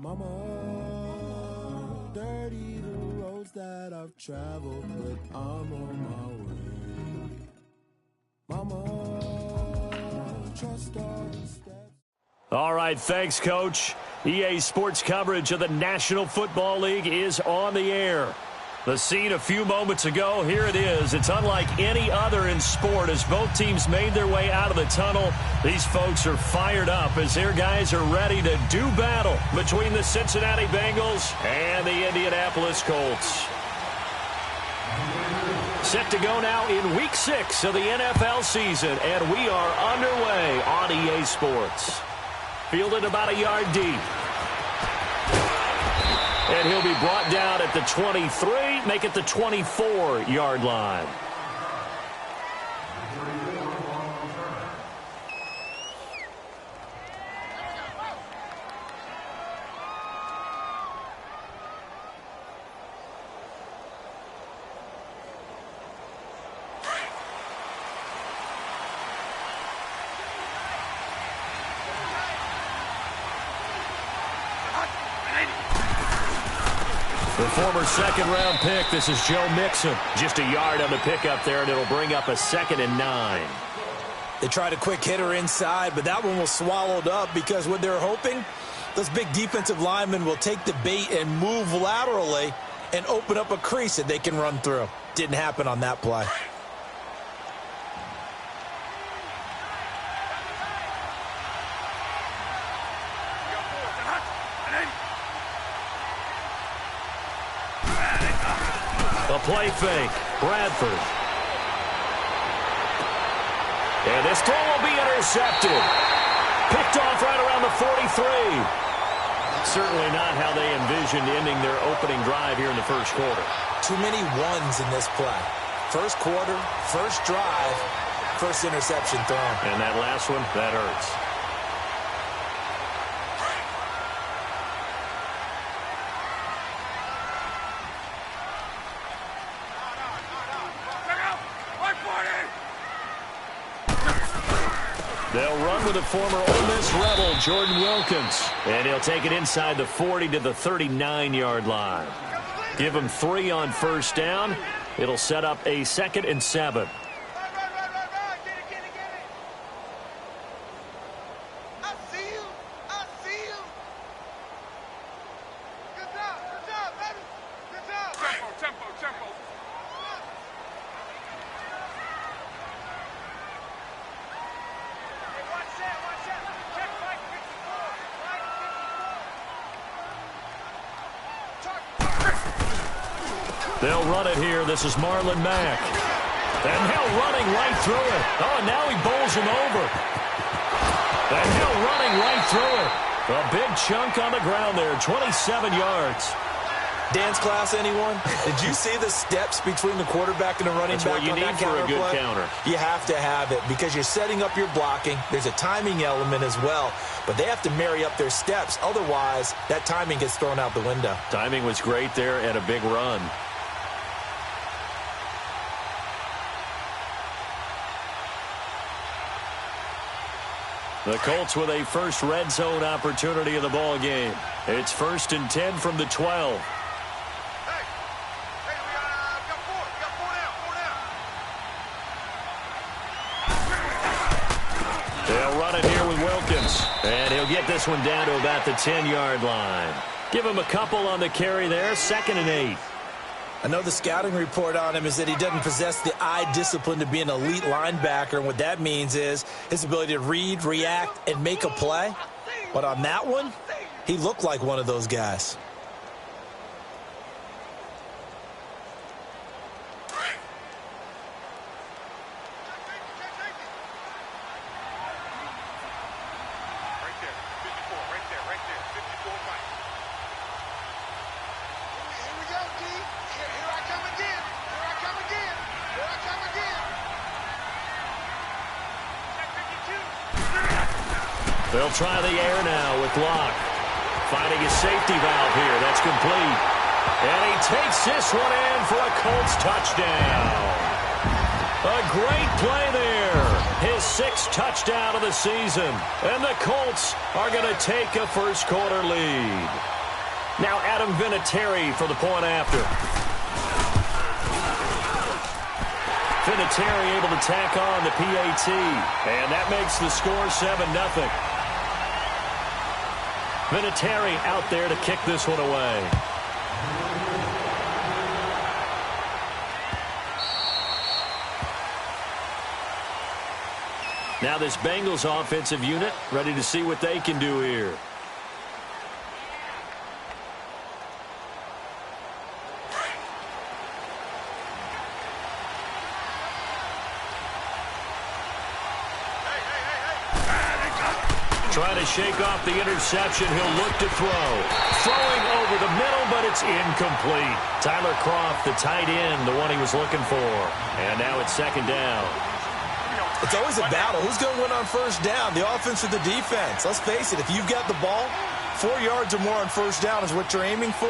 Mama, dirty the roads that I've traveled, but I'm on my way. Mama, trust all the steps. All right, thanks, Coach. EA Sports coverage of the National Football League is on the air. The scene a few moments ago, here it is. It's unlike any other in sport as both teams made their way out of the tunnel. These folks are fired up as their guys are ready to do battle between the Cincinnati Bengals and the Indianapolis Colts. Set to go now in Week 6 of the NFL season, and we are underway on EA Sports. Fielded about a yard deep. And he'll be brought down at the 23, make it the 24-yard line. The former second-round pick, this is Joe Mixon. Just a yard on the pickup there, and it'll bring up a 2nd and 9. They tried a quick hitter inside, but that one was swallowed up because what they're hoping, those big defensive linemen will take the bait and move laterally and open up a crease that they can run through. Didn't happen on that play. A play fake, Bradford. And this throw will be intercepted. Picked off right around the 43. Certainly not how they envisioned ending their opening drive here in the first quarter. Too many ones in this play. First quarter, first drive, first interception thrown. And that last one, that hurts. They'll run with the former Ole Miss Rebel, Jordan Wilkins. And he'll take it inside the 40 to the 39-yard line. Give him 3 on first down. It'll set up a 2nd and 7. They'll run it here. This is Marlon Mack. And Hill running right through it. Oh, and now he bowls him over. And Hill running right through it. A big chunk on the ground there, 27 yards. Dance class, anyone? Did you see the steps between the quarterback and the running That's back what you on need that for a good play? counter. You have to have it because you're setting up your blocking. There's a timing element as well, but they have to marry up their steps. Otherwise, that timing gets thrown out the window. Timing was great there and a big run. The Colts with a first red zone opportunity of the ball game. It's 1st and 10 from the 12. They'll run it here with Wilkins. And he'll get this one down to about the 10-yard line. Give him a couple on the carry there, 2nd and 8. I know the scouting report on him is that he doesn't possess the eye discipline to be an elite linebacker, and what that means is his ability to read, react, and make a play. But on that one, he looked like one of those guys. They'll try the air now with Locke. Finding a safety valve here. That's complete. And he takes this one in for a Colts touchdown. A great play there. His sixth touchdown of the season. And the Colts are going to take a first-quarter lead. Now Adam Vinatieri for the point after. Vinatieri able to tack on the PAT. And that makes the score 7-0. Vinatieri out there to kick this one away. Now this Bengals offensive unit ready to see what they can do here. Trying to shake off the interception. He'll look to throw. Throwing over the middle, but it's incomplete. Tyler Kroft, the tight end, the one he was looking for. And now it's second down. It's always a battle. Who's going to win on first down, the offense or the defense? Let's face it, if you've got the ball, 4 yards or more on first down is what you're aiming for.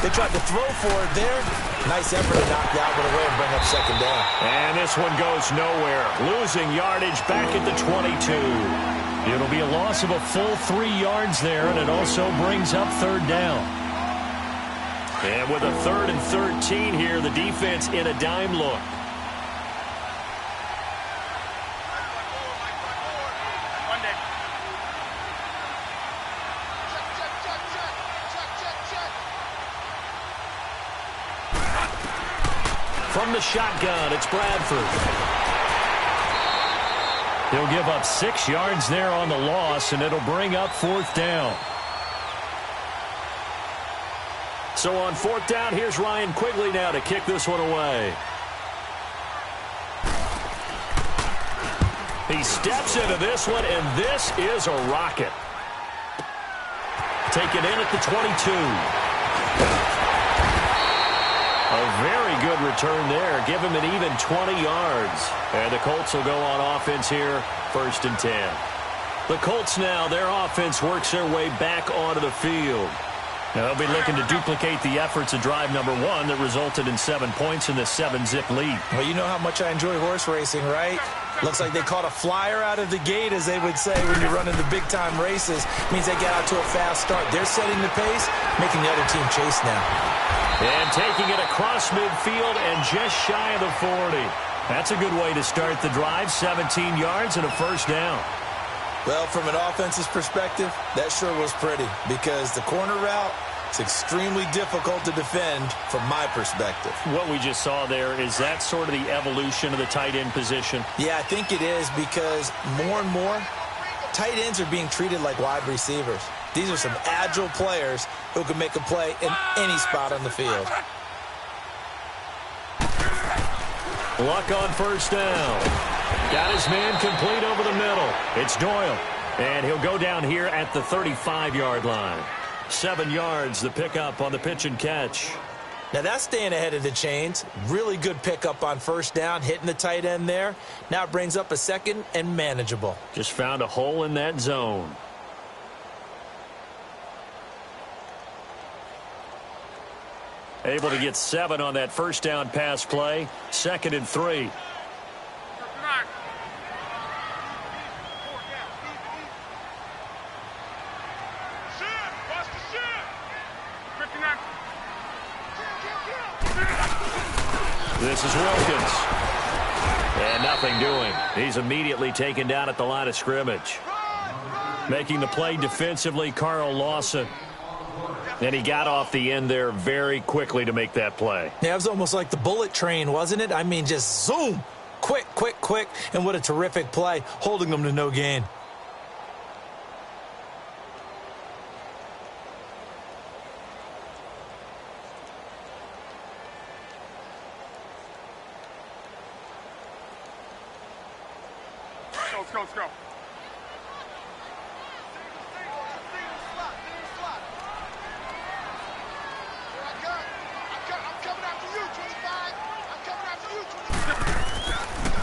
They tried to throw for it there. Nice effort to knock that one away and bring up second down. And this one goes nowhere. Losing yardage back at the 22. It'll be a loss of a full 3 yards there, and it also brings up third down. And with a 3rd and 13 here, the defense in a dime look. From the shotgun, it's Bradford. He'll give up 6 yards there on the loss, and it'll bring up 4th down. So on 4th down, here's Ryan Quigley now to kick this one away. He steps into this one, and this is a rocket. Taken in at the 22. A very good return there. Give him an even 20 yards. And the Colts will go on offense here, 1st and 10. The Colts now, their offense works their way back onto the field. Now they'll be looking to duplicate the efforts of drive number 1 that resulted in 7 points in the 7-zip lead. Well, you know how much I enjoy horse racing, right? Looks like they caught a flyer out of the gate, as they would say when you're running the big-time races. Means they get out to a fast start. They're setting the pace, making the other team chase now. And taking it across midfield and just shy of the 40. That's a good way to start the drive. 17 yards and a first down. Well, from an offense's perspective, that sure was pretty, because the corner route is extremely difficult to defend from my perspective. What we just saw there, is that sort of the evolution of the tight end position? Yeah, I think it is, because more and more, tight ends are being treated like wide receivers. These are some agile players who can make a play in any spot on the field. Luck on first down. Got his man complete over the middle. It's Doyle. And he'll go down here at the 35-yard line. 7 yards, the pickup on the pitch and catch. Now that's staying ahead of the chains. Really good pickup on first down, hitting the tight end there. Now it brings up a 2nd and manageable. Just found a hole in that zone. Able to get 7 on that first down pass play. 2nd and 3. This is Wilkins. And nothing doing. He's immediately taken down at the line of scrimmage. Making the play defensively, Carl Lawson. And he got off the end there very quickly to make that play. Yeah, it was almost like the bullet train, wasn't it? I mean, just zoom. Quick, quick, quick. And what a terrific play, holding them to no gain. Let's go.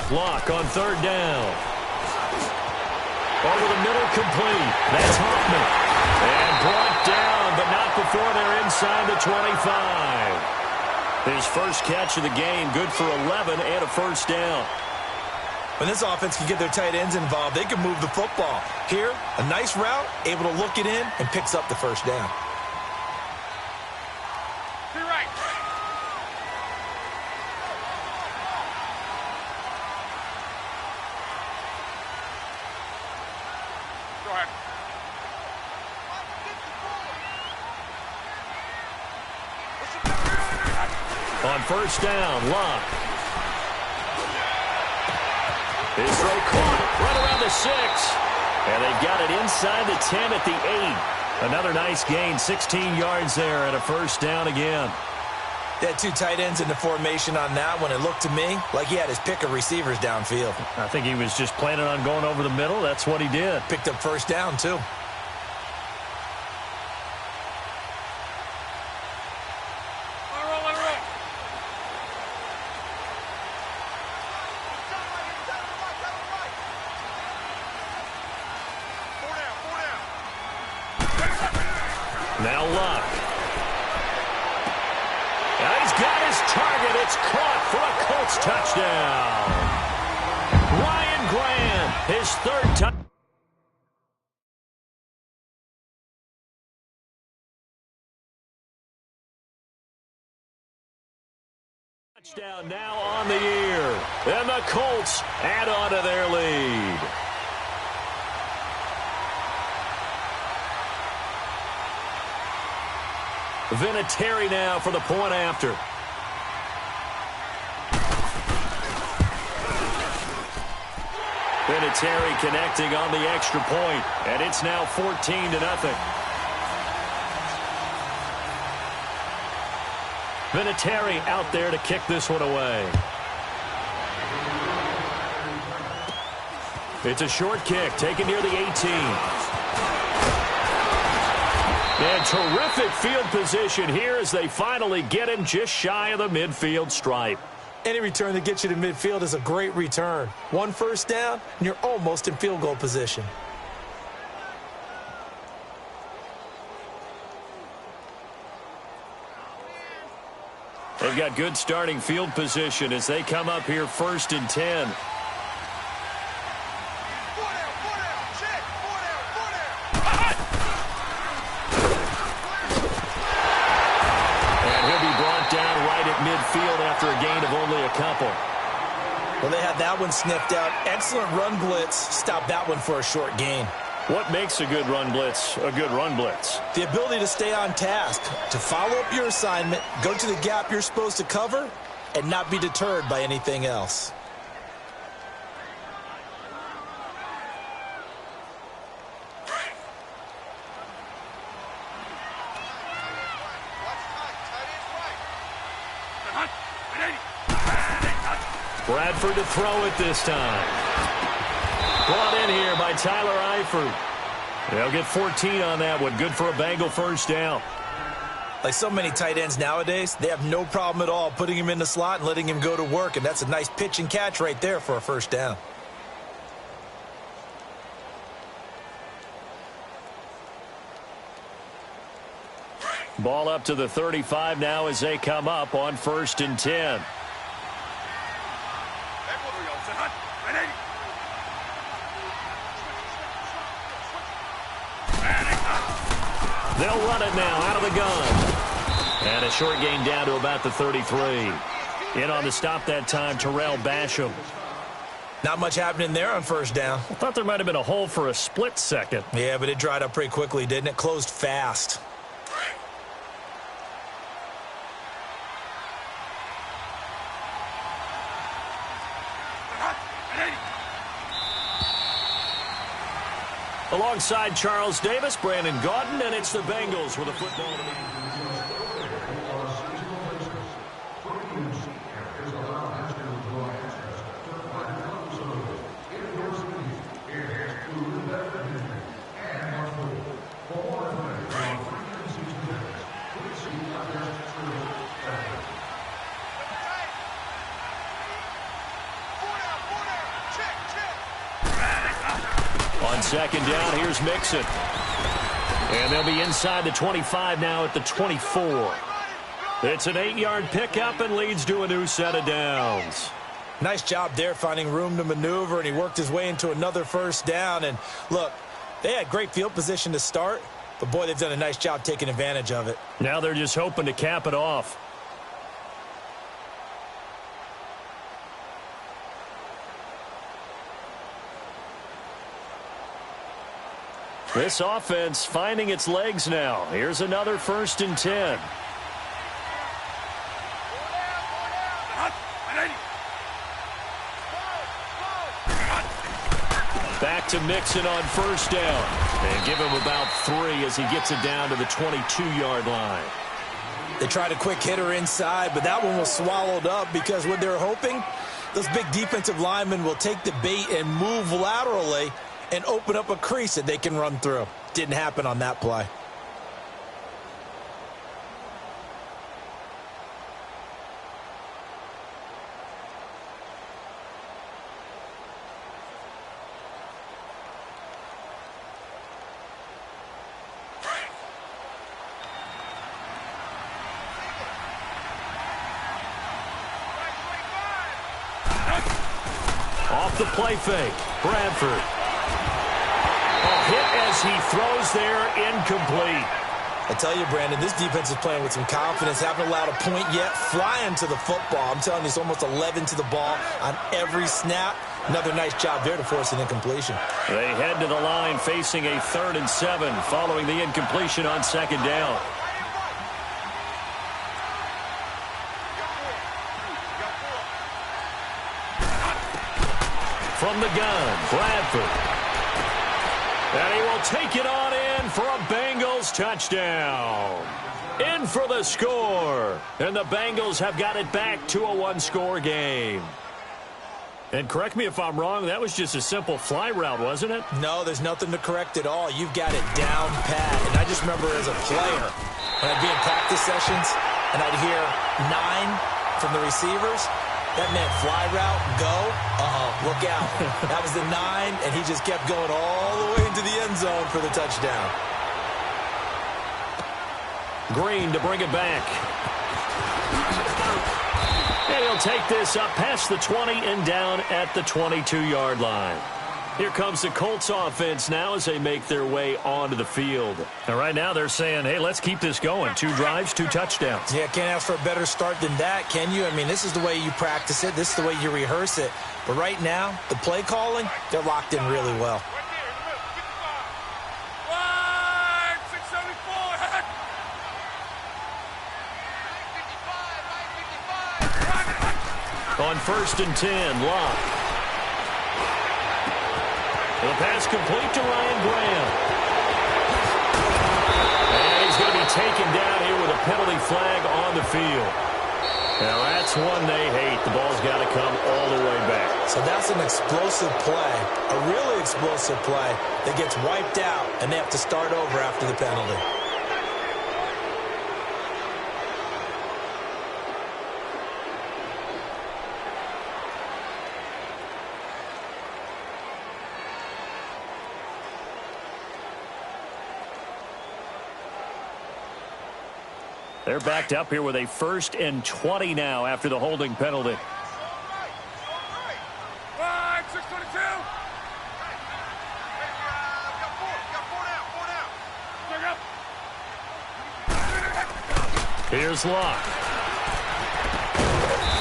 Block on 3rd down. Over the middle, complete. That's Hoffman. And brought down, but not before they're inside the 25. His first catch of the game, good for 11 and a first down. When this offense can get their tight ends involved, they can move the football. Here, a nice route, able to look it in, and picks up the first down. To your right. Go ahead. On first down, Luck. His throw caught, right around the 6. And they've got it inside the 10 at the 8. Another nice gain, 16 yards there and a first down again. They had two tight ends in the formation on that one. It looked to me like he had his pick of receivers downfield. I think he was just planning on going over the middle. That's what he did. Picked up first down, too. Now Luck. Now he's got his target. It's caught for a Colts touchdown. Ryan Grant, his third touchdown now on the year. And the Colts add on to their lead. Vinatieri now for the point after. Vinatieri connecting on the extra point, and it's now 14-0. Vinatieri out there to kick this one away. It's a short kick taken near the 18. And terrific field position here as they finally get him just shy of the midfield stripe. Any return that gets you to midfield is a great return. One first down, and you're almost in field goal position. They've got good starting field position as they come up here 1st and 10. Midfield after a gain of only a couple. Well, they had that one sniffed out. Excellent run blitz. Stop that one for a short gain. What makes a good run blitz a good run blitz? The ability to stay on task, to follow up your assignment, go to the gap you're supposed to cover, and not be deterred by anything else. Bradford to throw it this time. Brought in here by Tyler Eifert. They'll get 14 on that one. Good for a Bengal first down. Like so many tight ends nowadays, they have no problem at all putting him in the slot and letting him go to work, and that's a nice pitch and catch right there for a first down. Ball up to the 35 now as they come up on 1st and 10. They'll run it now out of the gun. And a short gain down to about the 33. In on the stop that time, Terrell Basham. Not much happening there on first down. I thought there might have been a hole for a split second. Yeah, but it dried up pretty quickly, didn't it? Closed fast. Alongside Charles Davis, Brandon Gaudin, and it's the Bengals with a football. On second down, here's Mixon. And they'll be inside the 25 now at the 24. It's an 8-yard pickup and leads to a new set of downs. Nice job there finding room to maneuver, and he worked his way into another first down. And look, they had great field position to start, but boy, they've done a nice job taking advantage of it. Now they're just hoping to cap it off. This offense finding its legs now. Here's another 1st and 10. Back to Mixon on 1st down. And give him about 3 as he gets it down to the 22-yard line. They tried a quick hitter inside, but that one was swallowed up because what they're hoping, those big defensive linemen will take the bait and move laterally and open up a crease that they can run through. Didn't happen on that play. Off the play fake, Bradford. A hit as he throws there, incomplete. I tell you, Brandon, this defense is playing with some confidence. Haven't allowed a point yet. Flying to the football. I'm telling you, it's almost 11 to the ball on every snap. Another nice job there to force an incompletion. They head to the line facing a 3rd and 7 following the incompletion on 2nd down. From the gun, Bradford. And he will take it on in for a Bengals touchdown. In for the score. And the Bengals have got it back to a 1-score game. And correct me if I'm wrong, that was just a simple fly route, wasn't it? No, there's nothing to correct at all. You've got it down pat. And I just remember as a player, when I'd be in practice sessions and I'd hear 9 from the receivers, that meant fly route, go, look out. That was the 9, and he just kept going all the way into the end zone for the touchdown. Green to bring it back. And he'll take this up past the 20 and down at the 22-yard line. Here comes the Colts offense now as they make their way onto the field. And right now they're saying, hey, let's keep this going. 2 drives, 2 touchdowns. Yeah, can't ask for a better start than that, can you? I mean, this is the way you practice it. This is the way you rehearse it. But right now, the play calling, they're locked in really well. On 1st and 10, Locke. The pass complete to Ryan Graham. And he's going to be taken down here with a penalty flag on the field. Now that's one they hate. The ball's got to come all the way back. So that's an explosive play, a really explosive play that gets wiped out, and they have to start over after the penalty. They're backed up here with a 1st and 20 now after the holding penalty. Here's Locke.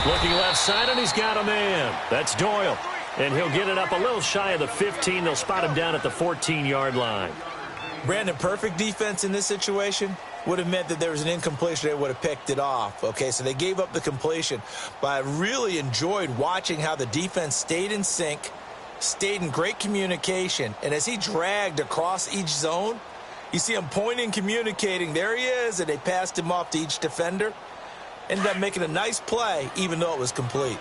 Looking left side, and he's got a man. That's Doyle. And he'll get it up a little shy of the 15. They'll spot him down at the 14-yard line. Brandon, perfect defense in this situation would have meant that there was an incompletion. They would have picked it off. Okay, so they gave up the completion. But I really enjoyed watching how the defense stayed in sync, stayed in great communication. And as he dragged across each zone, you see him pointing, communicating. There he is, and they passed him off to each defender. Ended up making a nice play, even though it was complete.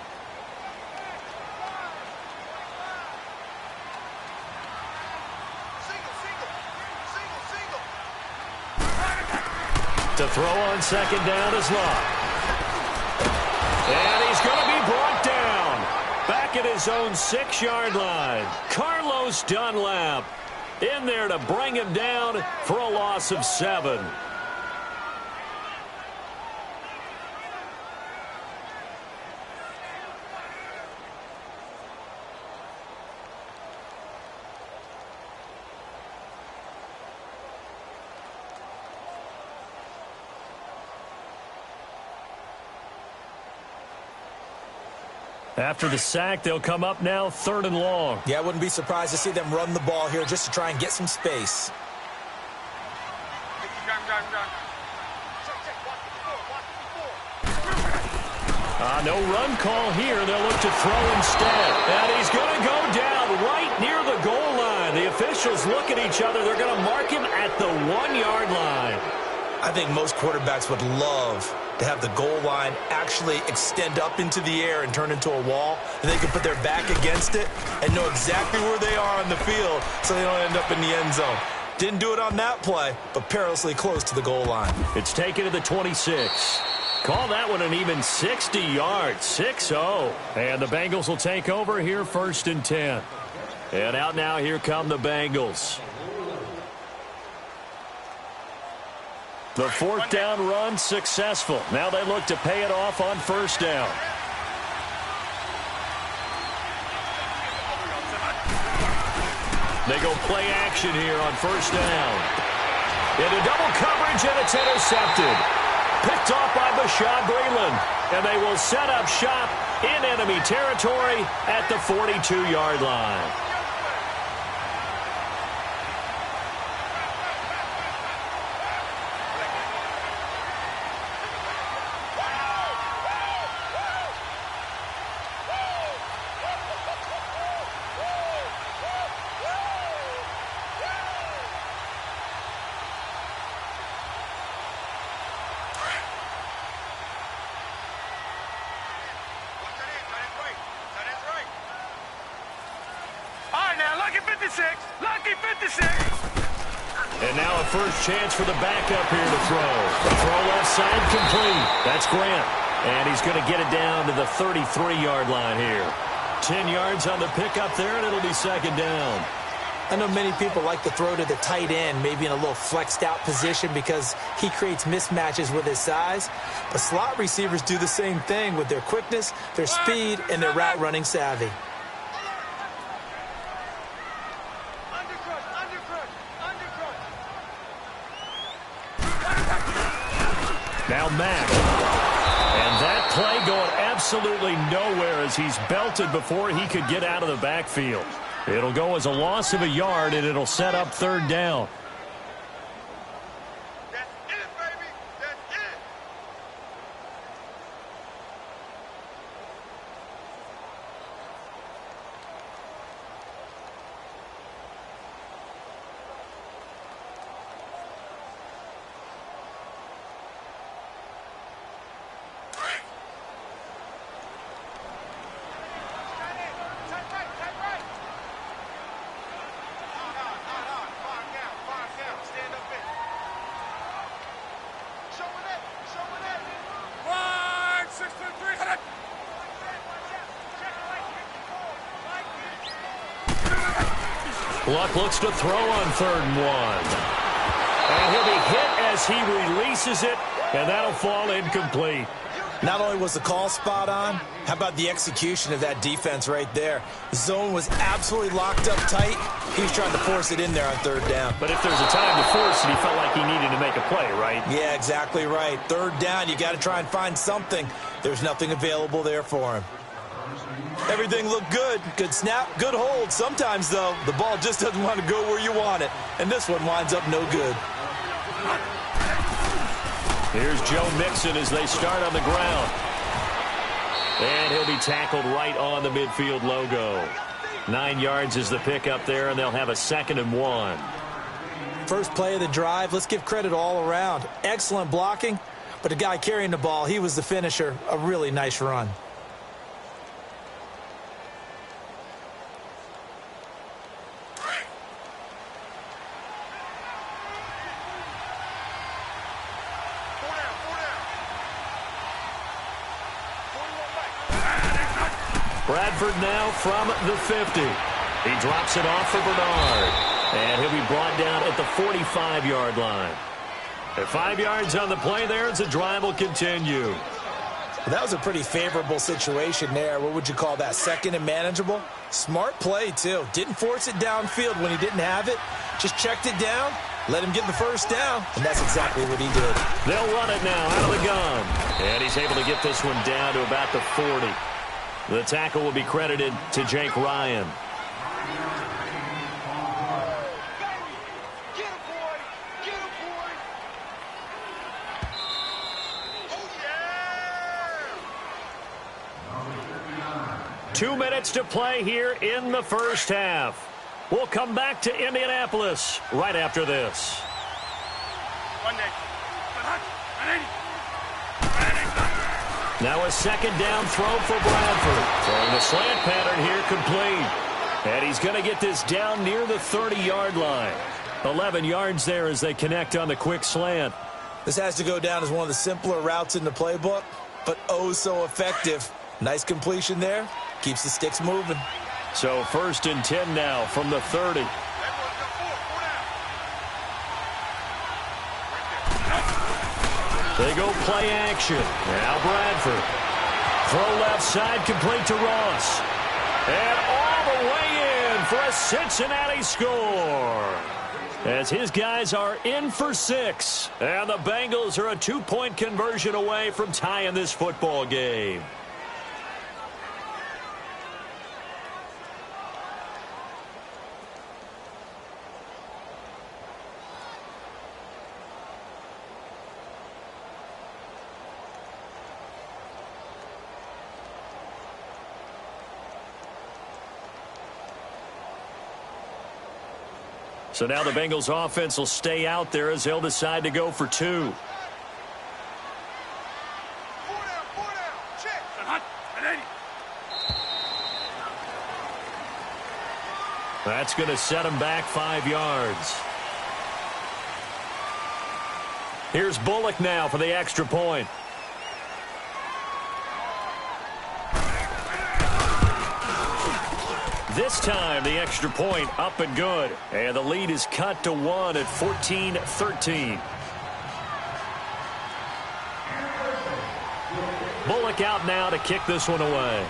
To throw on 2nd down is Locke. And he's going to be brought down. Back at his own 6-yard line. Carlos Dunlap in there to bring him down for a loss of 7. After the sack, they'll come up now 3rd and long. Yeah, I wouldn't be surprised to see them run the ball here just to try and get some space. No run call here. They'll look to throw instead. And he's going to go down right near the goal line. The officials look at each other. They're going to mark him at the 1-yard line. I think most quarterbacks would love to have the goal line actually extend up into the air and turn into a wall, and they can put their back against it and know exactly where they are on the field so they don't end up in the end zone. Didn't do it on that play, but perilously close to the goal line. It's taken to the 26. Call that one an even 60 yards, 6-0. And the Bengals will take over here 1st and 10. And out now, here come the Bengals. The 4th down run successful. Now they look to pay it off on 1st down. They go play action here on 1st down. Into double coverage, and it's intercepted. Picked off by Bashaud Breeland. And they will set up shop in enemy territory at the 42-yard line. Lucky 56. And now a first chance for the backup here to throw. The throw left side complete. That's Grant. And he's going to get it down to the 33-yard line here. 10 yards on the pickup there, and it'll be 2nd down. I know many people like to throw to the tight end, maybe in a little flexed out position because he creates mismatches with his size. But slot receivers do the same thing with their quickness, their speed, and their route running savvy. Now Mack. And that play going absolutely nowhere as he's belted before he could get out of the backfield. It'll go as a loss of a yard, and it'll set up 3rd down. That's it, baby. That's it. Luck looks to throw on 3rd and 1. And he'll be hit as he releases it, and that'll fall incomplete. Not only was the call spot on, how about the execution of that defense right there? The zone was absolutely locked up tight. He was trying to force it in there on 3rd down. But if there's a time to force it, he felt like he needed to make a play, right? Yeah, exactly right. 3rd down, you got to try and find something. There's nothing available there for him. Everything looked good. Good snap, good hold. Sometimes, though, the ball just doesn't want to go where you want it. And this one winds up no good. Here's Joe Mixon as they start on the ground. And he'll be tackled right on the midfield logo. 9 yards is the pickup there, and they'll have a 2nd and 1. First play of the drive, let's give credit all around. Excellent blocking, but the guy carrying the ball, he was the finisher. A really nice run. Bradford now from the 50. He drops it off for Bernard. And he'll be brought down at the 45-yard line. At 5 yards on the play there as the drive will continue. Well, that was a pretty favorable situation there. What would you call that? 2nd and manageable? Smart play, too. Didn't force it downfield when he didn't have it. Just checked it down, let him get the 1st down, and that's exactly what he did. They'll run it now out of the gun. And he's able to get this one down to about the 40. The tackle will be credited to Jake Ryan. Get him, boy! Get him, boy! Oh, yeah! 2 minutes to play here in the first half. We'll come back to Indianapolis right after this. Now a second down throw for Bradford. Throwing the slant pattern here complete. And he's going to get this down near the 30-yard line. 11 yards there as they connect on the quick slant. This has to go down as one of the simpler routes in the playbook, but oh so effective. Nice completion there. Keeps the sticks moving. So 1st and 10 now from the 30. They go play action. Now Bradford. Throw left side complete to Ross. And all the way in for a Cincinnati score. As his guys are in for 6. And the Bengals are a 2-point conversion away from tying this football game. So now the Bengals offense will stay out there as they'll decide to go for 2. That's going to set him back 5 yards. Here's Bullock now for the extra point. This time, the extra point up and good. And the lead is cut to 1 at 14-13. Bullock out now to kick this one away.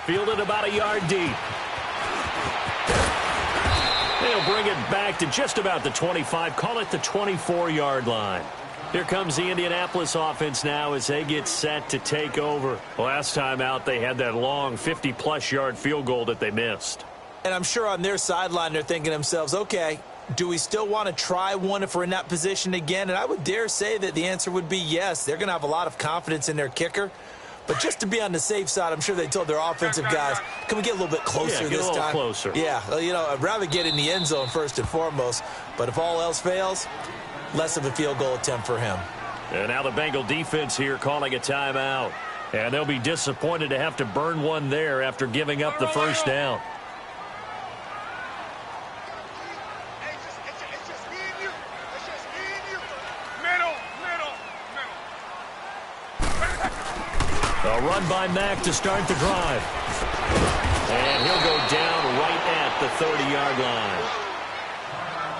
Fielded about a yard deep. They'll bring it back to just about the 25. Call it the 24-yard line. Here comes the Indianapolis offense now as they get set to take over. Last time out, they had that long 50-plus yard field goal that they missed. And I'm sure on their sideline they're thinking to themselves, okay, do we still want to try one if we're in that position again? And I would dare say that the answer would be yes. They're going to have a lot of confidence in their kicker. But just to be on the safe side, I'm sure they told their offensive guys, can we get a little bit closer this time? Closer. Yeah, I'd rather get in the end zone first and foremost. But if all else fails, less of a field goal attempt for him. And now the Bengal defense here calling a timeout. And they'll be disappointed to have to burn one there after giving up the first down. A run by Mack to start the drive. And he'll go down right at the 30-yard line.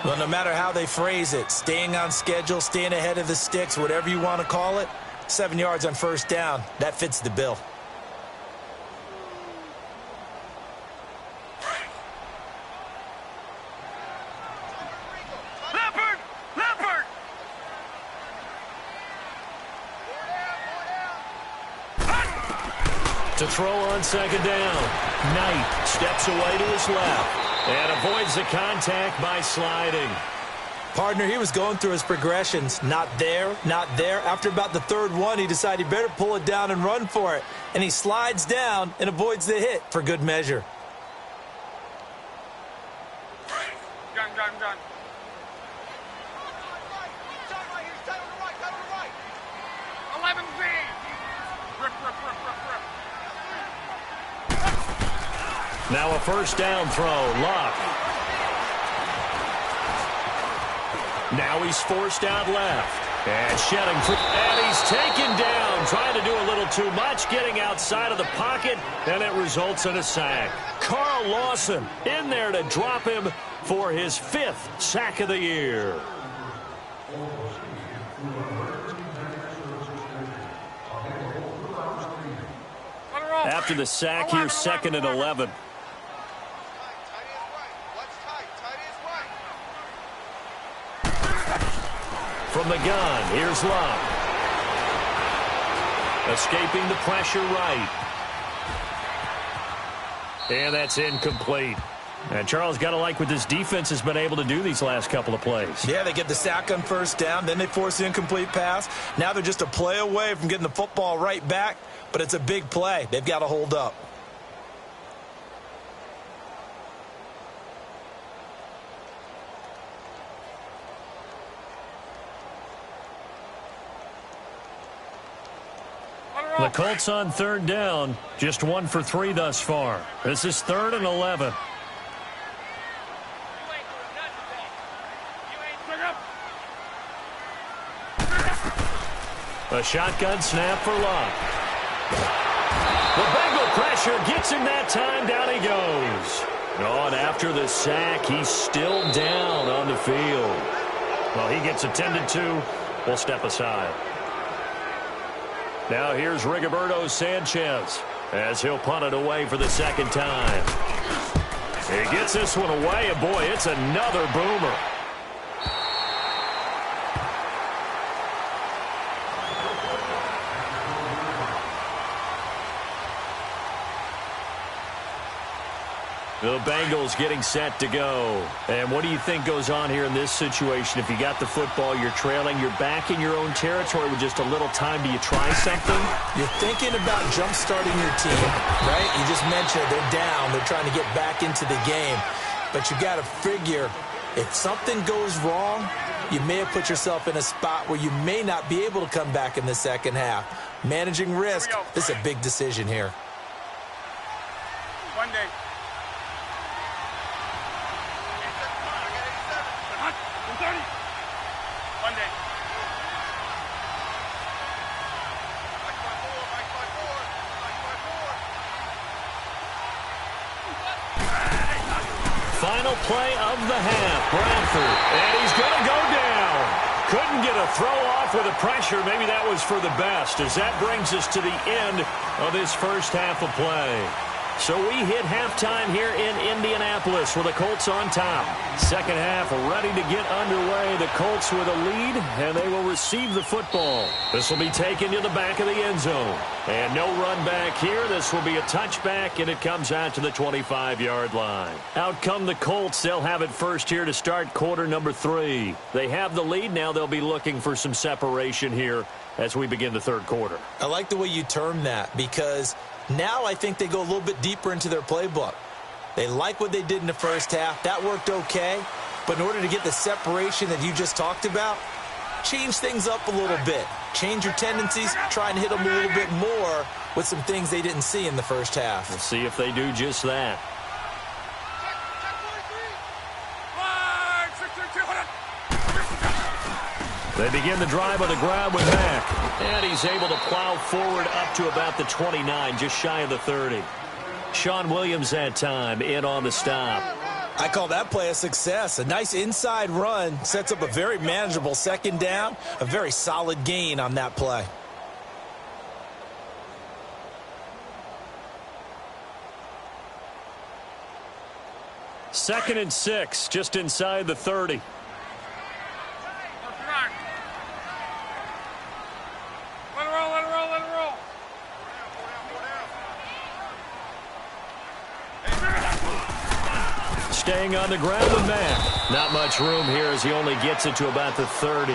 Well, no matter how they phrase it, staying on schedule, staying ahead of the sticks, whatever you want to call it, 7 yards on first down, that fits the bill. Leopard! To throw on second down. Knight steps away to his left and avoids the contact by sliding. Partner, he was going through his progressions. Not there, not there. After about the third one, he decided he better pull it down and run for it. And he slides down and avoids the hit for good measure. Gun. 11 Z. Rip. Now a first down throw. Luck. Now he's forced out left. And shedding. And he's taken down. Trying to do a little too much. Getting outside of the pocket. And it results in a sack. Carl Lawson in there to drop him for his 5th sack of the year. After the sack, here's 2nd and 11. From the gun, here's Love. Escaping the pressure right. And that's incomplete. And Charles, got to like what this defense has been able to do these last couple of plays. Yeah, they get the sack on first down, then they force the incomplete pass. Now they're just a play away from getting the football right back, but it's a big play. They've got to hold up. The Colts on third down, just 1 for 3 thus far. This is 3rd and 11. A shotgun snap for Locke. The Bengal pressure gets him that time. Down he goes. Oh, and after the sack, he's still down on the field. Well, he gets attended to. We'll step aside. Now here's Rigoberto Sanchez as he'll punt it away for the second time. He gets this one away, and boy, it's another boomer. The Bengals getting set to go. And what do you think goes on here in this situation? If you got the football, you're trailing, you're back in your own territory with just a little time. Do you try something? You're thinking about jump-starting your team, right? You just mentioned they're down. They're trying to get back into the game. But you got to figure, if something goes wrong, you may have put yourself in a spot where you may not be able to come back in the second half. Managing risk, this is a big decision here. One day. Final play of the half. Bradford. And he's going to go down. Couldn't get a throw off with the pressure. Maybe that was for the best, as that brings us to the end of this first half of play. So we hit halftime here in Indianapolis with the Colts on top. Second half ready to get underway. The Colts with a lead, and they will receive the football. This will be taken to the back of the end zone. And no run back here. This will be a touchback, and it comes out to the 25-yard line. Out come the Colts. They'll have it first here to start quarter number 3. They have the lead. Now they'll be looking for some separation here as we begin the third quarter. I like the way you term that, because now I think they go a little bit deeper into their playbook. They like what they did in the first half. That worked okay. But in order to get the separation that you just talked about, change things up a little bit. Change your tendencies. Try and hit them a little bit more with some things they didn't see in the first half. We'll see if they do just that. They begin the drive on the ground with Mack. And he's able to plow forward up to about the 29, just shy of the 30. Sean Williams that time in on the stop. I call that play a success. A nice inside run sets up a very manageable second down. A very solid gain on that play. Second and 6, just inside the 30. Staying on the ground with Mack. Not much room here as he only gets it to about the 30.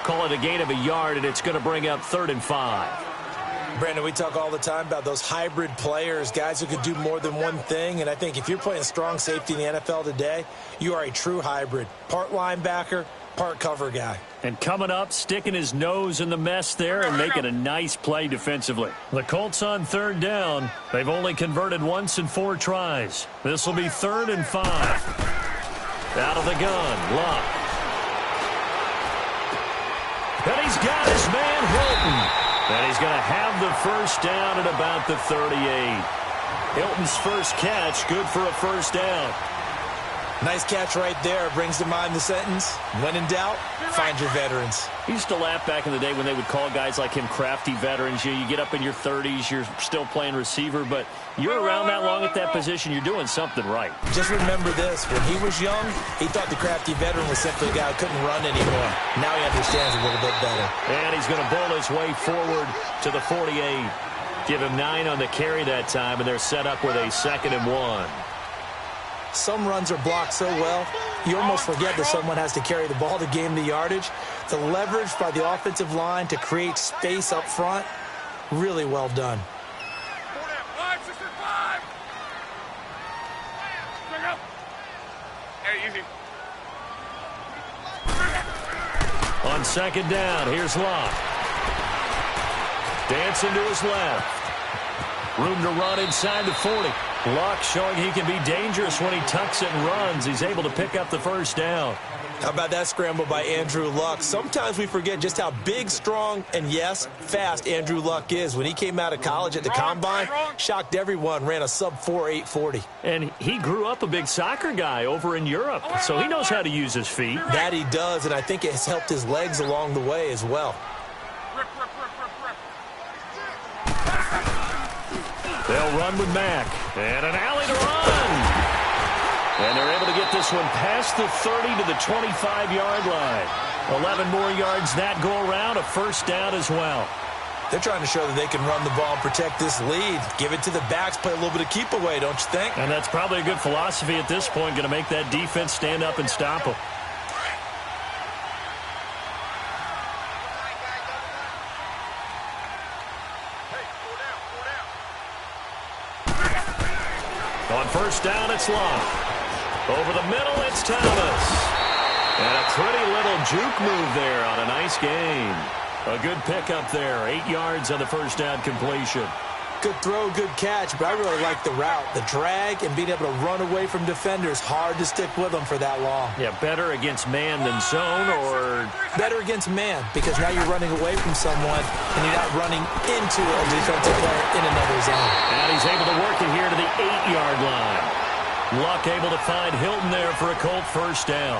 Call it a gain of a yard, and it's going to bring up 3rd and 5. Brandon, we talk all the time about those hybrid players, guys who could do more than one thing. And I think if you're playing strong safety in the NFL today, you are a true hybrid. Part linebacker, part cover guy. And coming up, sticking his nose in the mess there and making a nice play defensively. The Colts on 3rd down. They've only converted once in 4 tries. This will be 3rd and 5. Out of the gun, Locke. And he's got his man Hilton. And he's going to have the first down at about the 38. Hilton's first catch, good for a first down. Nice catch right there. Brings to mind the sentence, when in doubt, find your veterans. I used to laugh back in the day when they would call guys like him crafty veterans. You get up in your 30s, you're still playing receiver, but you're around that long at that position, you're doing something right. Just remember this. When he was young, he thought the crafty veteran was simply a guy who couldn't run anymore. Now he understands a little bit better. And he's going to bowl his way forward to the 48. Give him 9 on the carry that time, and they're set up with a 2nd and 1. Some runs are blocked so well, you almost forget that someone has to carry the ball to gain the yardage. The leverage by the offensive line to create space up front, really well done. 565. Bring up. Hey, easy. On 2nd down, here's Locke. Dancing to his left. Room to run inside the 40. Locke showing he can be dangerous when he tucks it and runs. He's able to pick up the 1st down. How about that scramble by Andrew Luck? Sometimes we forget just how big, strong, and yes, fast Andrew Luck is. When he came out of college at the Combine, shocked everyone, ran a sub-4 840. And he grew up a big soccer guy over in Europe, so he knows how to use his feet. That he does, and I think it has helped his legs along the way as well. Rip, rip, rip, rip, rip. They'll run with Mack. And an alley to run. And they're able to get this one past the 30 to the 25-yard line. 11 more yards that go around, a 1st down as well. They're trying to show that they can run the ball and protect this lead. Give it to the backs, play a little bit of keep away, don't you think? And that's probably a good philosophy at this point, going to make that defense stand up and stop them. On 1st down, it's Locke. Over the middle, it's Thomas. And a pretty little juke move there on a nice gain. A good pickup there. 8 yards on the 1st down completion. Good throw, good catch, but I really like the route. The drag and being able to run away from defenders. Hard to stick with them for that long. Yeah, better against man than zone, or better against man, because now you're running away from someone and you're not running into a defensive player in another zone. And he's able to work it here to the 8-yard line. Luck able to find Hilton there for a Colt 1st down.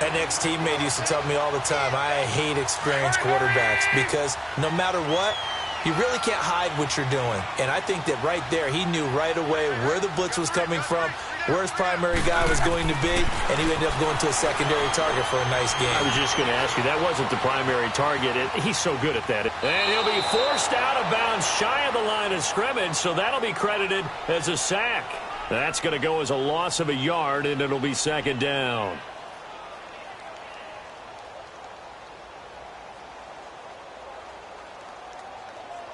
An ex-teammate used to tell me all the time, I hate experienced quarterbacks because no matter what, you really can't hide what you're doing. And I think that right there, he knew right away where the blitz was coming from, where his primary guy was going to be, and he ended up going to a secondary target for a nice game. I was just going to ask you, that wasn't the primary target. He's so good at that. And he'll be forced out of bounds shy of the line of scrimmage, so that'll be credited as a sack. That's going to go as a loss of a yard, and it'll be 2nd down.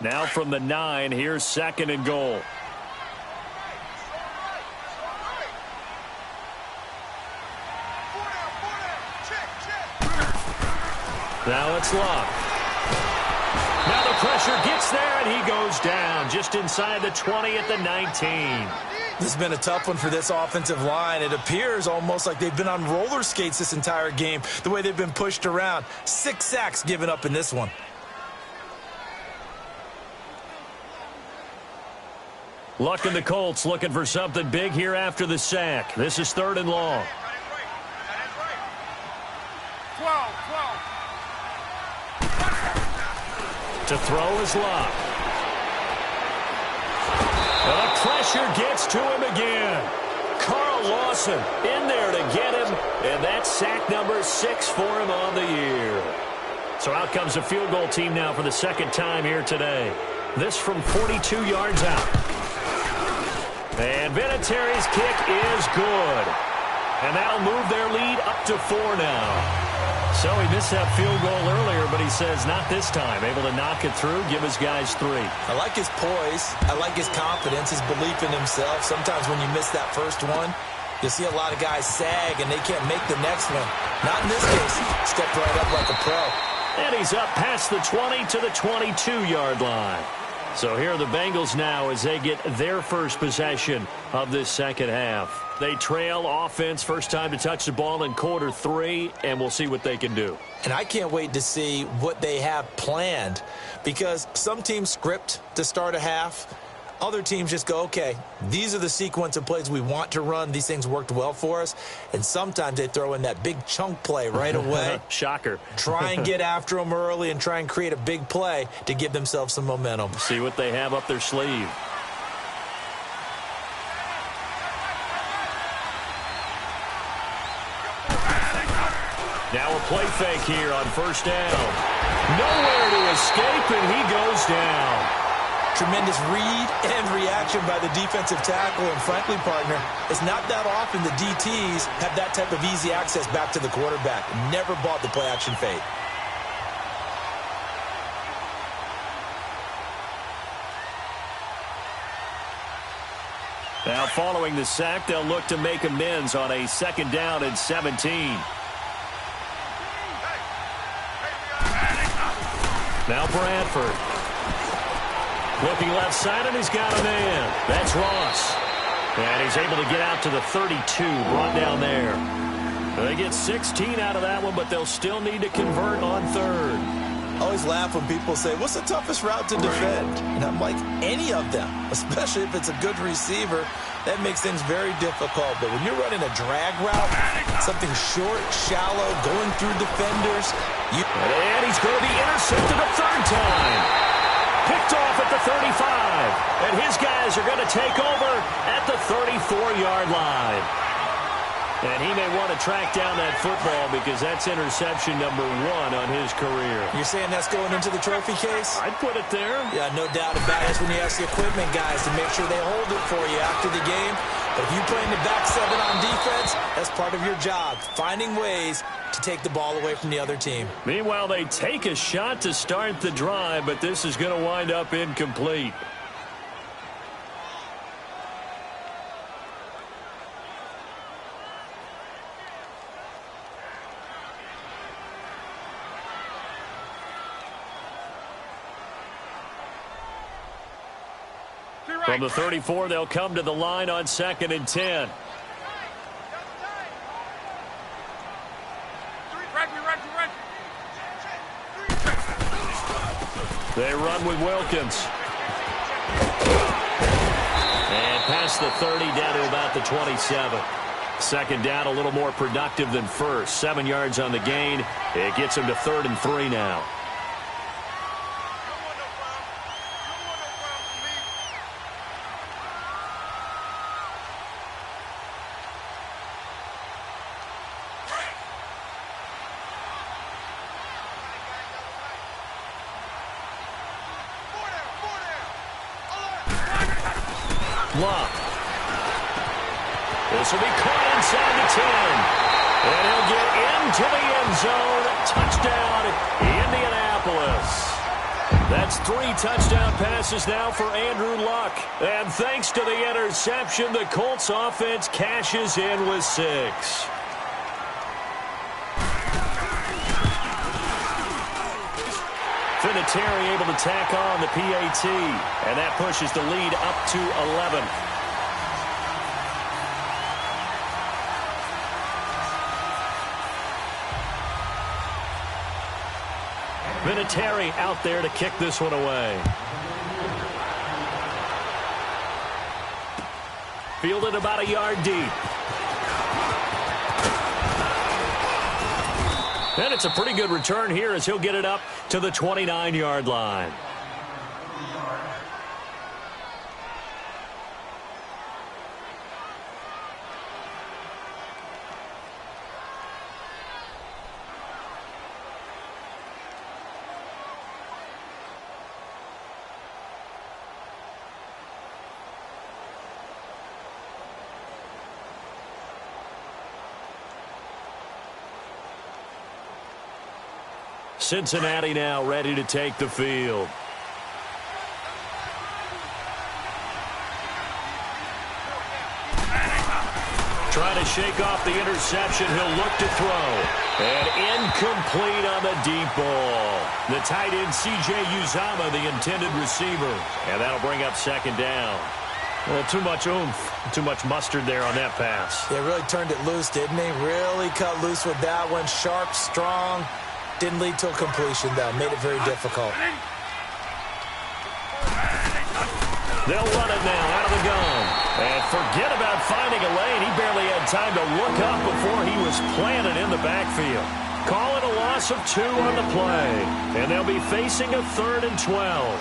Now from the 9, here's 2nd and goal. Now it's Locke. Now the pressure gets there, and he goes down just inside the 20 at the 19. This has been a tough one for this offensive line. It appears almost like they've been on roller skates this entire game, the way they've been pushed around. 6 sacks given up in this one. Luck and the Colts looking for something big here after the sack. This is 3rd and long. 12. To throw is Locke. The pressure gets to him again. Carl Lawson in there to get him, and that's sack number 6 for him on the year. So out comes the field goal team now for the 2nd time here today. This from 42 yards out. And Vinatieri's kick is good. And that'll move their lead up to 4 now. So he missed that field goal earlier, but he says not this time. Able to knock it through, give his guys 3. I like his poise. I like his confidence, his belief in himself. Sometimes when you miss that first one, you'll see a lot of guys sag and they can't make the next one. Not in this case. Stepped right up like a pro. And he's up past the 20 to the 22-yard line. So here are the Bengals now as they get their first possession of this 2nd half. They trail offense, first time to touch the ball in quarter 3, and we'll see what they can do. And I can't wait to see what they have planned, because some teams script to start a half. Other teams just go, okay, these are the sequence of plays we want to run. These things worked well for us. And sometimes they throw in that big chunk play right away. Shocker. Try and get after them early and try and create a big play to give themselves some momentum. See what they have up their sleeve. Now a play fake here on first down. Nowhere to escape, and he goes down. Tremendous read and reaction by the defensive tackle. And frankly, partner, it's not that often the DTs have that type of easy access back to the quarterback. Never bought the play-action fake. Now following the sack, they'll look to make amends on a 2nd down and 17. Now Bradford. Looking left side, and he's got a man. That's Ross. And he's able to get out to the 32, brought down there. They get 16 out of that one, but they'll still need to convert on 3rd. I always laugh when people say, what's the toughest route to defend? And I'm like, any of them, especially if it's a good receiver. That makes things very difficult. But when you're running a drag route, something short, shallow, going through defenders. And he's going to be intercepted a 3rd time. Picked off at the 35. And his guys are going to take over at the 34-yard line. And he may want to track down that football because that's interception number 1 on his career. You're saying that's going into the trophy case? I'd put it there. Yeah, no doubt about it. That's when you ask the equipment guys to make sure they hold it for you after the game. But if you play in the back 7 on defense, that's part of your job, finding ways to take the ball away from the other team. Meanwhile, they take a shot to start the drive, but this is going to wind up incomplete. From the 34, they'll come to the line on 2nd and 10. They run with Wilkins. And past the 30, down to about the 27. 2nd down, a little more productive than first. 7 yards on the gain. It gets him to 3rd and 3 now. Love. This will be caught inside the 10. And he'll get into the end zone. Touchdown, Indianapolis. That's 3 touchdown passes now for Andrew Luck. And thanks to the interception, the Colts offense cashes in with 6. Vinatieri able to tack on the PAT, and that pushes the lead up to 11. Vinatieri out there to kick this one away. Fielded about a yard deep. And it's a pretty good return here as he'll get it up to the 29-yard line. Cincinnati now ready to take the field. Trying to shake off the interception. He'll look to throw. And incomplete on the deep ball. The tight end, C.J. Uzomah, the intended receiver. And that'll bring up 2nd down. Well, too much oomph, too much mustard there on that pass. Yeah, really turned it loose, didn't he? Really cut loose with that one. Sharp, strong. Didn't lead to a completion, though. Made it very difficult. They'll run it now out of the gun. And forget about finding a lane. He barely had time to look up before he was planted in the backfield. Call it a loss of 2 on the play. And they'll be facing a 3rd and 12.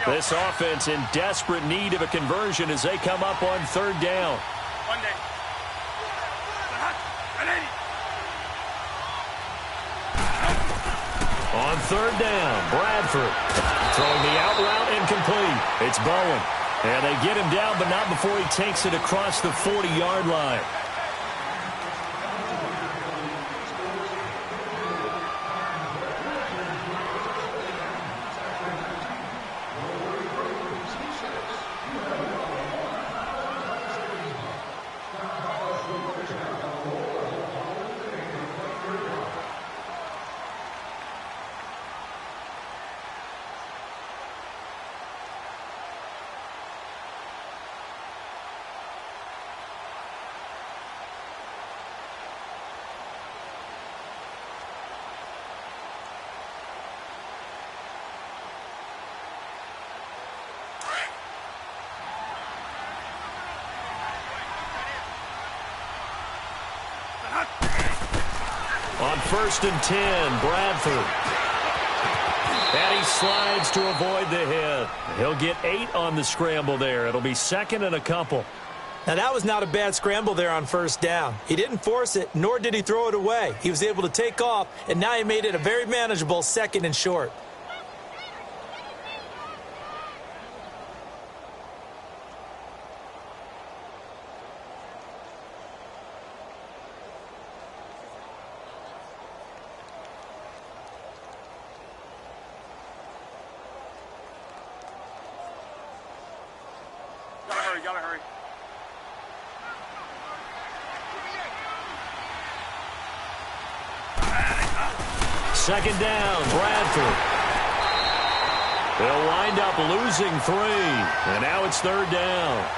This offense in desperate need of a conversion as they come up on 3rd down. On 3rd down, Bradford throwing the out route incomplete. It's Bowen. And they get him down, but not before he takes it across the 40-yard line. On 1st and 10, Bradford. And he slides to avoid the hit. He'll get 8 on the scramble there. It'll be 2nd and a couple. Now, that was not a bad scramble there on 1st down. He didn't force it, nor did he throw it away. He was able to take off, and now he made it a very manageable 2nd and short. Gotta hurry. 2nd down, Bradford. They'll wind up losing 3. And now it's 3rd down.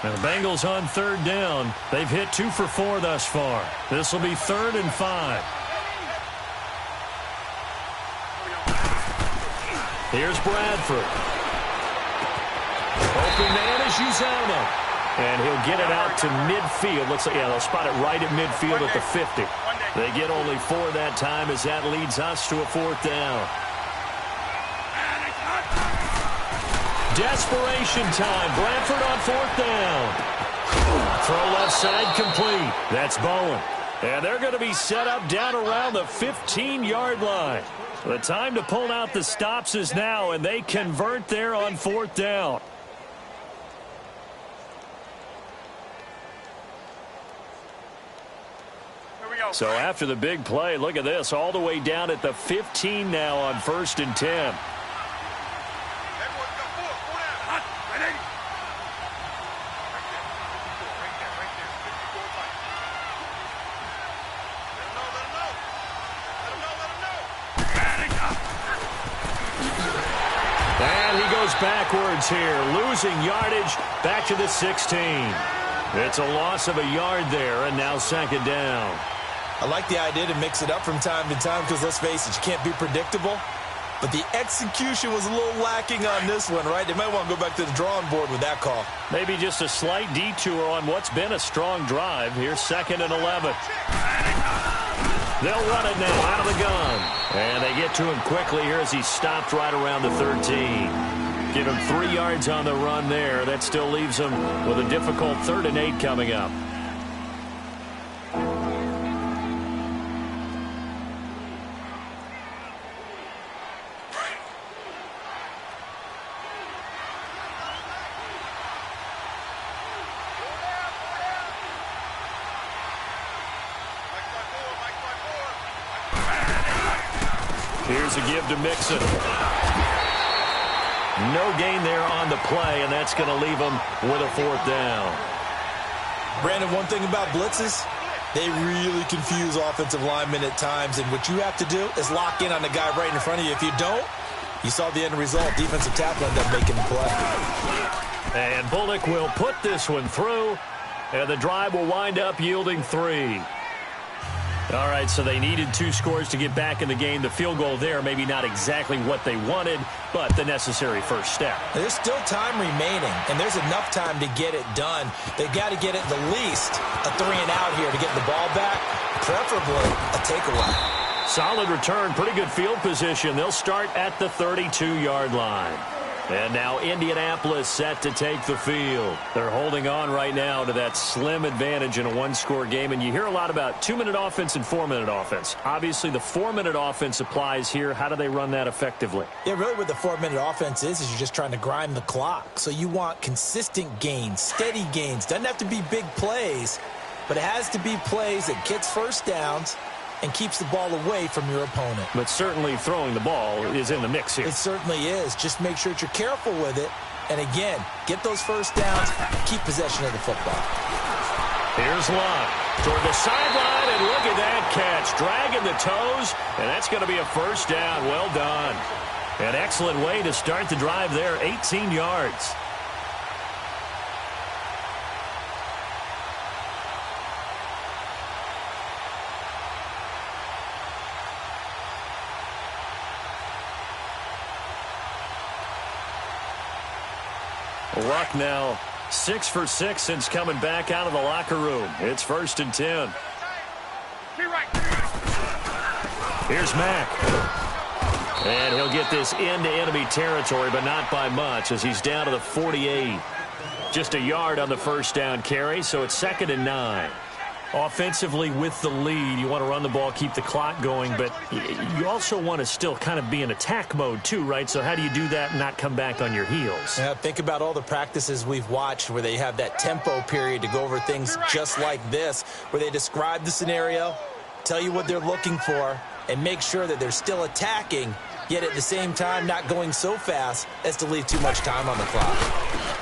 Now the Bengals on 3rd down. They've hit 2 for 4 thus far. This will be 3rd and 5. Here's Bradford. Open man is Uzama. And he'll get it out to midfield. Looks like, yeah, they'll spot it right at midfield at the 50. They get only 4 that time as that leads us to a 4th down. Desperation time. Bradford on 4th down. Throw left side complete. That's Bowen. And they're going to be set up down around the 15-yard line. The time to pull out the stops is now, and they convert there on 4th down. So after the big play, look at this, all the way down at the 15 now on 1st and 10. Backwards here, losing yardage back to the 16. It's a loss of a yard there, and now 2nd down. I like the idea to mix it up from time to time because, let's face it, you can't be predictable. But the execution was a little lacking on this one, right? They might want to go back to the drawing board with that call. Maybe just a slight detour on what's been a strong drive. Here's 2nd and 11. They'll run it now out of the gun. And they get to him quickly here as he stopped right around the 13. Give him 3 yards on the run there. That still leaves him with a difficult 3rd and 8 coming up. Here's a give to Mixon. No gain there on the play, and that's going to leave them with a 4th down. Brandon, one thing about blitzes, they really confuse offensive linemen at times, and what you have to do is lock in on the guy right in front of you. If you don't, you saw the end result. Defensive tackle ended up making the play. And Bullock will put this one through, and the drive will wind up yielding 3. All right, so they needed 2 scores to get back in the game. The field goal there, maybe not exactly what they wanted, but the necessary first step. There's still time remaining, and there's enough time to get it done. They've got to get it the least a 3-and-out here to get the ball back, preferably a takeaway. Solid return, pretty good field position. They'll start at the 32-yard line. And now Indianapolis set to take the field. They're holding on right now to that slim advantage in a 1-score game. And you hear a lot about 2-minute offense and 4-minute offense. Obviously, the 4-minute offense applies here. How do they run that effectively? Yeah, really what the 4-minute offense is you're just trying to grind the clock. So you want consistent gains, steady gains. Doesn't have to be big plays, but it has to be plays that gets first downs and keeps the ball away from your opponent. But certainly throwing the ball is in the mix here. It certainly is. Just make sure that you're careful with it. And again, get those first downs, keep possession of the football. Here's Luck toward the sideline, and look at that catch. Dragging the toes, and that's going to be a first down. Well done. An excellent way to start the drive there, 18 yards. Luck now 6 for 6 since coming back out of the locker room. It's 1st and 10. Here's Mack. And he'll get this into enemy territory, but not by much as he's down to the 48. Just a yard on the first down carry, so it's 2nd and 9. Offensively with the lead, you want to run the ball, keep the clock going, but you also want to still kind of be in attack mode too, right? So how do you do that and not come back on your heels? Yeah, think about all the practices we've watched where they have that tempo period to go over things just like this, where they describe the scenario, tell you what they're looking for, and make sure that they're still attacking, yet at the same time not going so fast as to leave too much time on the clock.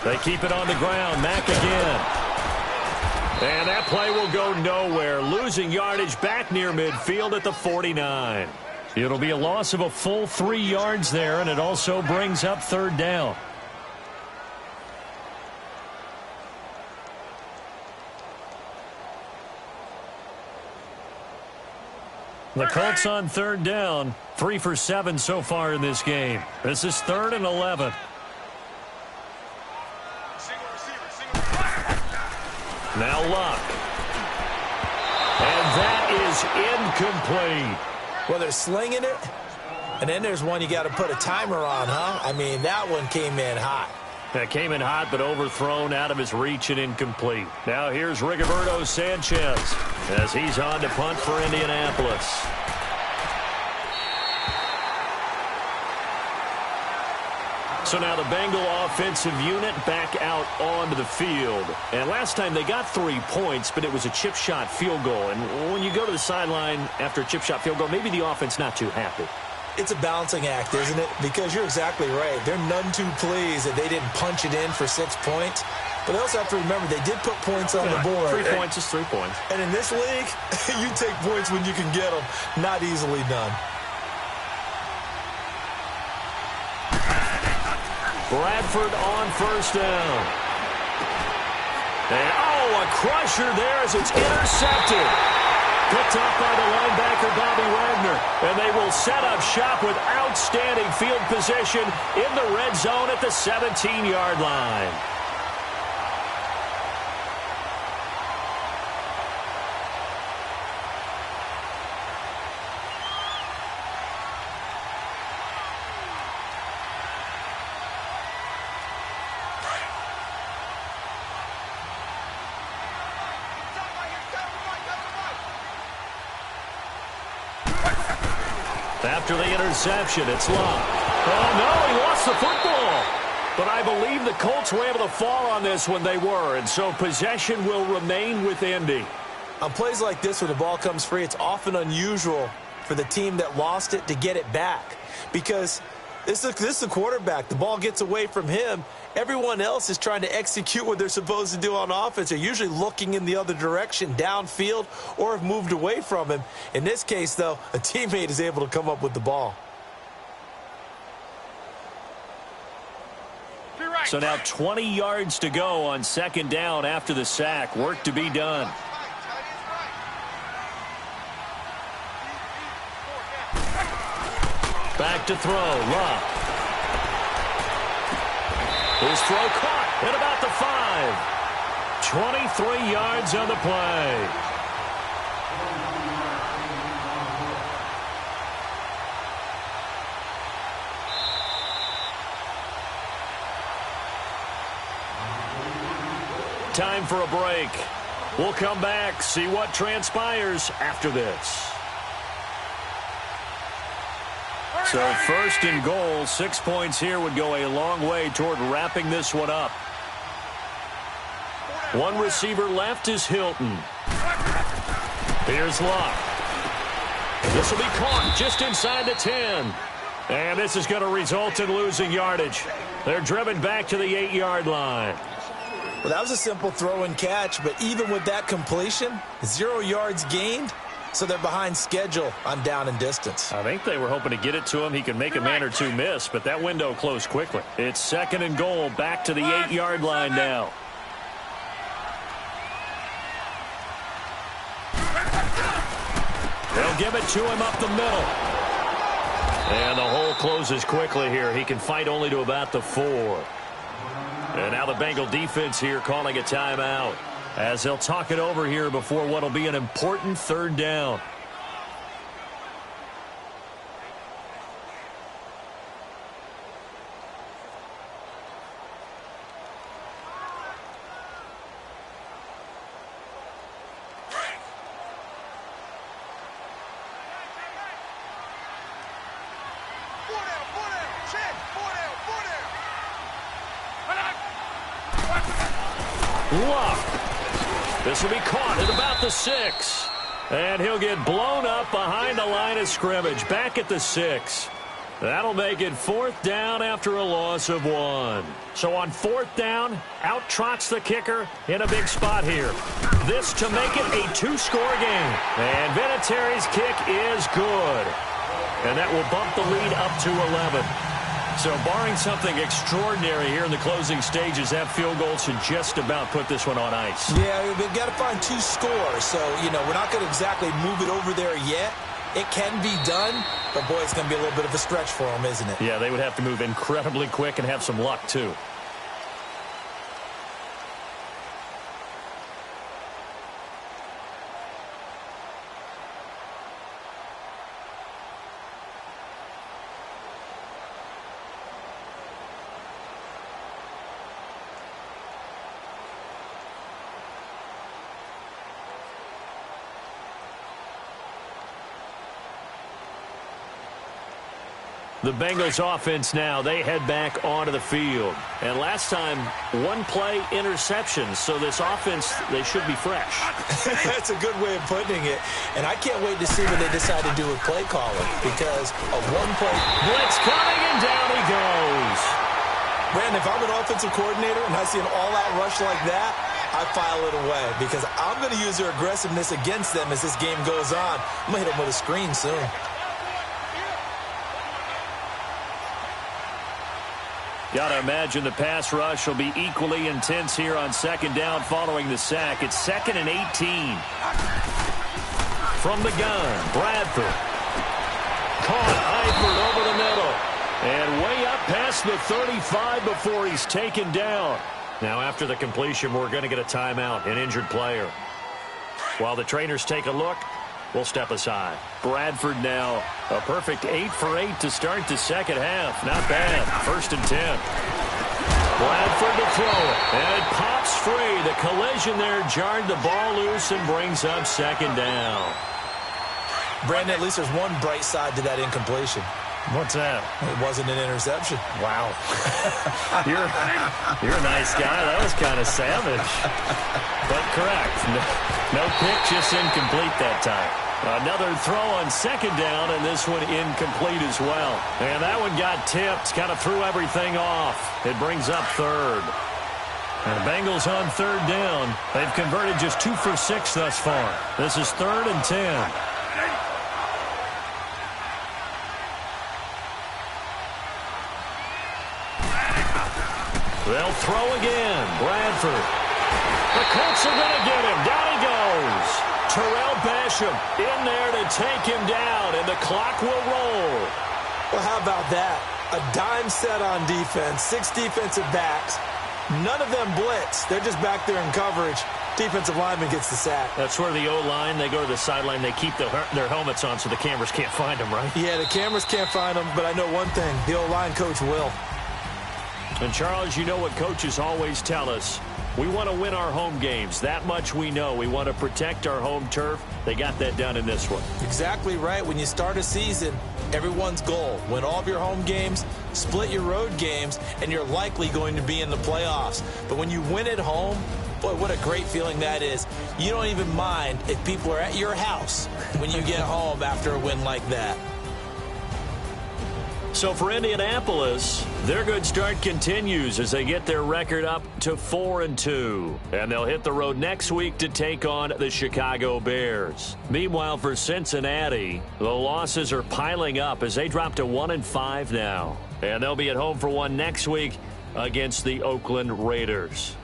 They keep it on the ground. Mack again. And that play will go nowhere. Losing yardage back near midfield at the 49. It'll be a loss of a full 3 yards there, and it also brings up 3rd down. The Colts on 3rd down. 3 for 7 so far in this game. This is 3rd and 11. Now Luck. And that is incomplete. Well, they're slinging it, and then there's one you got to put a timer on, huh? I mean, that one came in hot. That came in hot, but overthrown, out of his reach, and incomplete. Now here's Rigoberto Sanchez as he's on to punt for Indianapolis. So now the Bengal offensive unit back out onto the field. And last time they got 3 points, but it was a chip shot field goal. And when you go to the sideline after a chip shot field goal, maybe the offense not too happy. It's a balancing act, isn't it? Because you're exactly right. They're none too pleased that they didn't punch it in for 6 points. But they also have to remember they did put points on the board. 3 points is 3 points. And in this league, you take points when you can get them. Not easily done. Bradford on first down. And, a crusher there as it's intercepted. Picked up by the linebacker, Bobby Wagner. And they will set up shop with outstanding field position in the red zone at the 17-yard line. After the interception, it's Luck. Oh, no, he lost the football. But I believe the Colts were able to fall on this when they were, and so possession will remain with Indy. On plays like this where the ball comes free, it's often unusual for the team that lost it to get it back. Because This is the quarterback. The ball gets away from him. Everyone else is trying to execute what they're supposed to do on offense. They're usually looking in the other direction, downfield, or have moved away from him. In this case, though, a teammate is able to come up with the ball. So now 20 yards to go on second down after the sack. Work to be done. Back to throw. Love. His throw caught at about the 5. 23 yards on the play. Time for a break. We'll come back, see what transpires after this. So first and goal, 6 points here would go a long way toward wrapping this one up. One receiver left is Hilton. Here's Luck. This will be caught just inside the 10. And this is going to result in losing yardage. They're driven back to the 8-yard line. Well, that was a simple throw and catch, but even with that completion, 0 yards gained, so they're behind schedule on down and distance. I think they were hoping to get it to him. He could make a man or two miss, but that window closed quickly. It's second and goal, back to the 8-yard line now. They'll give it to him up the middle. And the hole closes quickly here. He can fight only to about the 4. And now the Bengal defense here calling a timeout as they'll talk it over here before what will be an important third down. Luck. This will be caught at about the 6. And he'll get blown up behind the line of scrimmage. Back at the 6. That'll make it 4th down after a loss of 1. So on 4th down, out trots the kicker in a big spot here. This to make it a 2-score game. And Vinatieri's kick is good. And that will bump the lead up to 11. So barring something extraordinary here in the closing stages, that field goal should just about put this one on ice. Yeah, we've got to find 2 scores. So, we're not going to exactly move it over there yet. It can be done, but, boy, it's going to be a little bit of a stretch for them, isn't it? Yeah, they would have to move incredibly quick and have some luck, too. The Bengals offense now, they head back onto the field. And last time, 1-play interception. So this offense, they should be fresh. That's a good way of putting it. And I can't wait to see what they decide to do with play calling. Because a 1-play blitz coming, and down he goes. Brandon, if I'm an offensive coordinator and I see an all-out rush like that, I file it away. Because I'm going to use their aggressiveness against them as this game goes on. I'm going to hit them with a screen soon. Got to imagine the pass rush will be equally intense here on second down following the sack. It's 2nd and 18. From the gun, Bradford. Caught Eifert over the middle. And way up past the 35 before he's taken down. Now after the completion, we're going to get a timeout, an injured player. While the trainers take a look, we'll step aside. Bradford now, a perfect 8 for 8 to start the second half. Not bad. 1st and 10. Bradford to throw it. And it pops free. The collision there jarred the ball loose and brings up second down. Brandon, at least there's one bright side to that incompletion. What's that? It wasn't an interception. Wow. You're a nice guy. That was kind of savage. But correct. No pick, just incomplete that time. Another throw on second down, and this one incomplete as well. And that one got tipped, kind of threw everything off. It brings up third. And the Bengals on third down. They've converted just 2 for 6 thus far. This is 3rd and 10. They'll throw again. Bradford. The Colts are going to get him. Down he goes. Terrell Basham in there to take him down, and the clock will roll. Well, how about that? A dime set on defense, 6 defensive backs. None of them blitz. They're just back there in coverage. Defensive lineman gets the sack. That's where the O-line, they go to the sideline, they keep their helmets on so the cameras can't find them, right? Yeah, the cameras can't find them, but I know one thing. The O-line coach will. And, Charles, you know what coaches always tell us. We want to win our home games. That much we know. We want to protect our home turf. They got that done in this one. Exactly right. When you start a season, everyone's goal, win all of your home games, split your road games, and you're likely going to be in the playoffs. But when you win at home, boy, what a great feeling that is. You don't even mind if people are at your house when you get home after a win like that. So for Indianapolis, their good start continues as they get their record up to 4-2. And they'll hit the road next week to take on the Chicago Bears. Meanwhile, for Cincinnati, the losses are piling up as they drop to 1-5 now. And they'll be at home for one next week against the Oakland Raiders.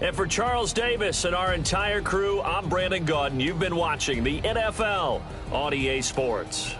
And for Charles Davis and our entire crew, I'm Brandon Gaudin. You've been watching the NFL on EA Sports.